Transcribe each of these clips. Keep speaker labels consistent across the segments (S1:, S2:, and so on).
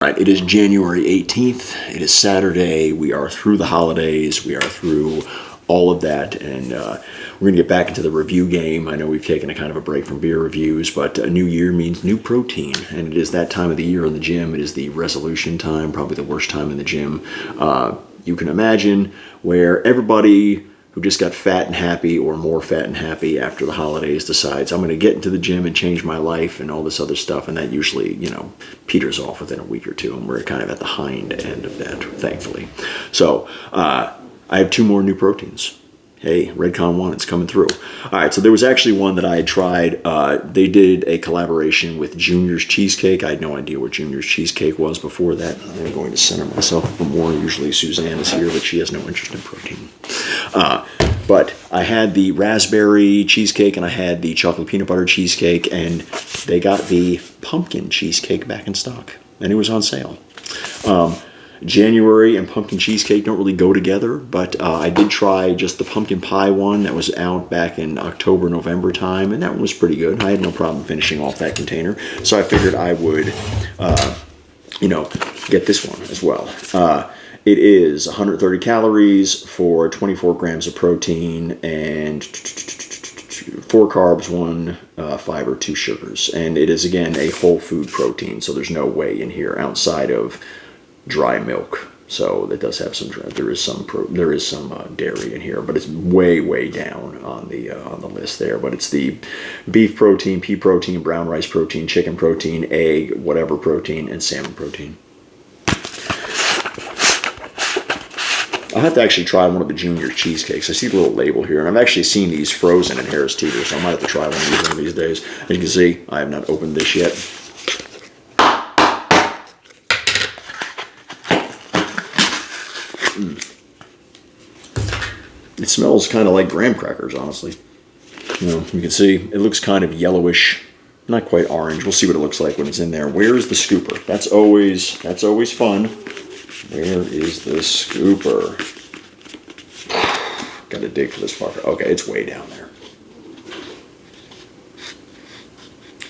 S1: All right, it is January 18th. It is Saturday. We are through the holidays. We are through all of that, and we're going to get back into the review game. I know we've taken a kind of a break from beer reviews, but a new year means new protein, and it is that time of the year in the gym. It is the resolution time, probably the worst time in the gym. You can imagine where everybody who just got fat and happy or more fat and happy after the holidays decides I'm going to get into the gym and change my life and all this other stuff, and that usually, peters off within a week or two, and we're kind of at the hind end of that, thankfully. So I have two more new proteins. Hey, Redcon 1, it's coming through. All right, so there was actually one that I had tried. They did a collaboration with Junior's Cheesecake. I had no idea what Junior's Cheesecake was before that. I'm going to center myself for more. Usually Suzanne is here, but she has no interest in protein. But I had the raspberry cheesecake and I had the chocolate peanut butter cheesecake, and they got the pumpkin cheesecake back in stock, and it was on sale. January and pumpkin cheesecake don't really go together, but I did try just the pumpkin pie one that was out back in October, November time, and that one was pretty good. I had no problem finishing off that container, so I figured I would, get this one as well. It is 130 calories for 24 grams of protein and 4 carbs, 1 fiber, 2 sugars, and it is again a whole food protein, so there's no whey in here outside of dry milk. So that does have some. There is some dairy in here, but it's way down on the list there. But it's the beef protein, pea protein, brown rice protein, chicken protein, egg, whatever protein, and salmon protein. I'll have to actually try one of the Junior cheesecakes. I see the little label here, and I've actually seen these frozen in Harris Teeter, so I might have to try one of these days. As you can see, I have not opened this yet. It smells kind of like graham crackers, honestly. You can see it looks kind of yellowish, not quite orange. We'll see what it looks like when it's in there. Where is the scooper? That's always fun. Where is the scooper? Got to dig for this fucker. Okay, it's way down there.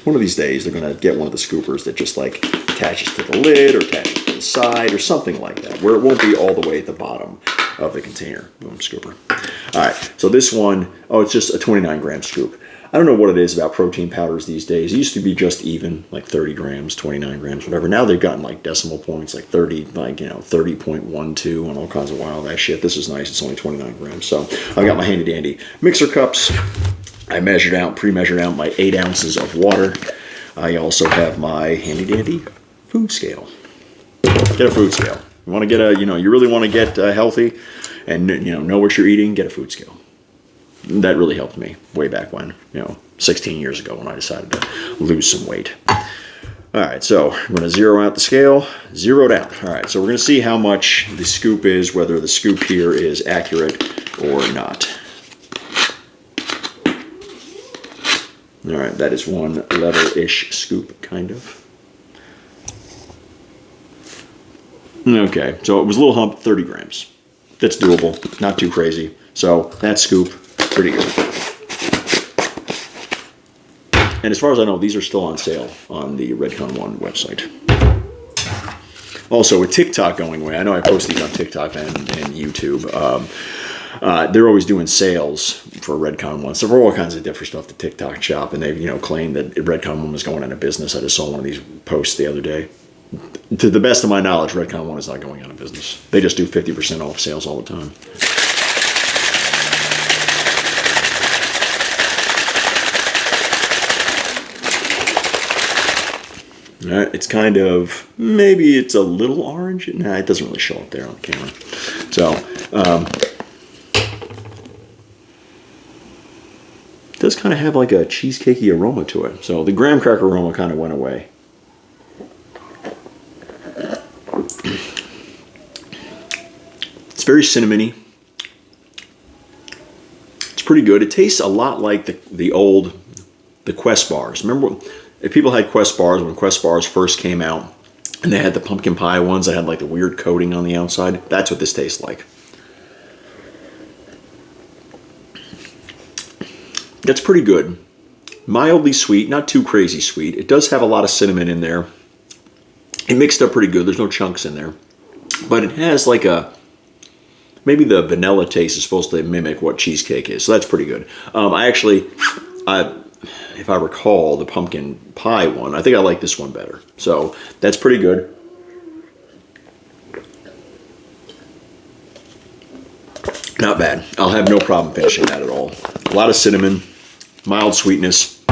S1: One of these days, they're going to get one of the scoopers that just like attaches to the lid or attaches to the side or something like that, where it won't be all the way at the bottom of the container. Boom, scooper. All right, so this one, it's just a 29-gram scoop. I don't know what it is about protein powders these days. It used to be just even, like 30 grams, 29 grams, whatever. Now they've gotten like decimal points, like 30.12 and all kinds of wild ass shit. This is nice. It's only 29 grams. So I got my handy dandy mixer cups. I pre-measured out my 8 ounces of water. I also have my handy dandy food scale. Get a food scale. You want to get you really want to get healthy and know what you're eating, get a food scale. That really helped me way back when, 16 years ago when I decided to lose some weight. All right, so I'm going to zero out the scale. Zeroed out. All right, so we're going to see how much the scoop is, whether the scoop here is accurate or not. All right, that is 1 letter-ish scoop, kind of. Okay, so it was a little hump, 30 grams. That's doable, not too crazy. So that scoop, pretty good. And as far as I know, these are still on sale on the Redcon 1 website. Also, with TikTok going away, I know I post these on TikTok and YouTube. They're always doing sales for Redcon 1. So for all kinds of different stuff to TikTok shop, and they've claimed that Redcon 1 was going out of business. I just saw one of these posts the other day. To the best of my knowledge, Redcon 1 is not going out of business. They just do 50% off sales all the time. All right, it's kind of, maybe it's a little orange. Nah, it doesn't really show up there on the camera. So, it does kind of have like a cheesecakey aroma to it. So the graham cracker aroma kind of went away. It's very cinnamony. It's pretty good. It tastes a lot like the Quest bars. Remember, if people had Quest bars when Quest bars first came out, and they had the pumpkin pie ones that had like the weird coating on the outside? That's what this tastes like. That's pretty good. Mildly sweet, not too crazy sweet. It does have a lot of cinnamon in there. It mixed up pretty good. There's no chunks in there. But it has like a, maybe the vanilla taste is supposed to mimic what cheesecake is. So that's pretty good. If I recall, the pumpkin pie one, I think I like this one better. So that's pretty good. Not bad. I'll have no problem finishing that at all. A lot of cinnamon, mild sweetness,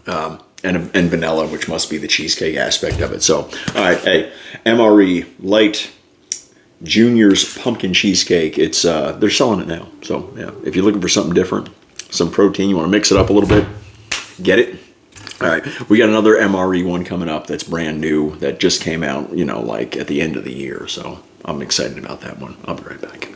S1: and vanilla, which must be the cheesecake aspect of it. So, all right, hey, MRE Lite Junior's Pumpkin Cheesecake. It's they're selling it now. So, yeah, if you're looking for something different, some protein, you want to mix it up a little bit, get it. All right, we got another MRE one coming up that's brand new that just came out, you know, like at the end of the year. So I'm excited about that one. I'll be right back.